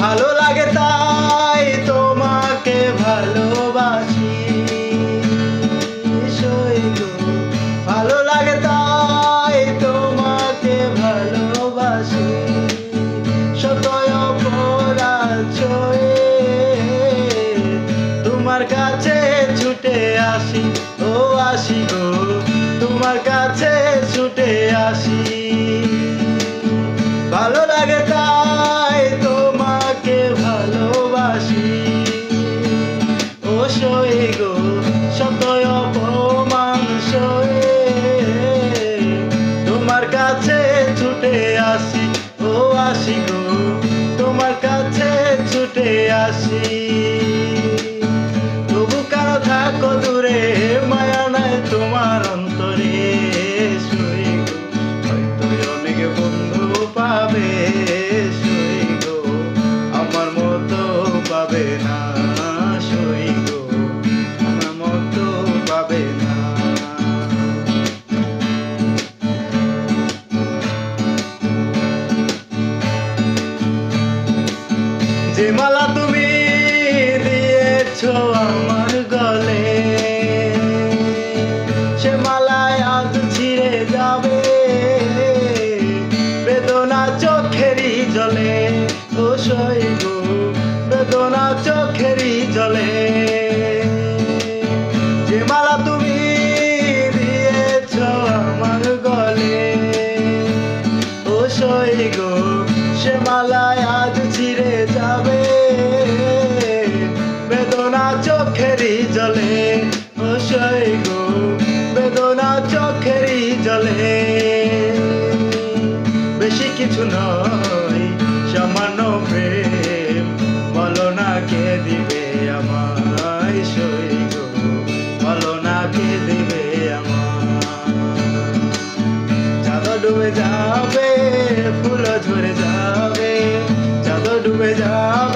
ভালো লাগে তাই তোমাকে ভালোবাসি সই গো। ভালো লাগে তাই তোমাকে ভালোবাসি শতয় অপরাধ ছয়ে তোমার কাছে ছুটে আসি ও আসি গো তোমার কাছে ছুটে আসি। ভালো লাগে তাই তোমাকে ভালোবাসি ও সই গো শতয় অপমান সয়ে তোমার কাছে ছুটে আসি ও আসি গো তোমার কাছে ছুটে আসি। তবু কেন থাকো দূরে মায়া নাই তোমার অন্তরে সই গো হয়তো অনেক বন্ধু পাবে সই গো আমার মতো পাবে না সই গো আমার মতো পাবে না। যে মালা তুমি দিয়েছো আমার গলে সে মালায় আজ ছিঁড়ে যাবে বেদনা চোখেরই জলে ও সই গো বেদনা চোখেরই জলে। যে মালা তুমি দিয়েছো আমার গলে ও সই গো সে মালায় আজ ছিঁড়ে যাবে বেদনা চোখেরই জলে ও সই গো বেদনা চোখেরই জলে। বেশি কিছু নয় সামান্য প্রেম বলো না কে দিবে আমায় সই গো বলো না কে দিবে আমায়। চাঁদ ডুবে যাবে ফুল ঝরে যাবে চাঁদ ডুবে যাবে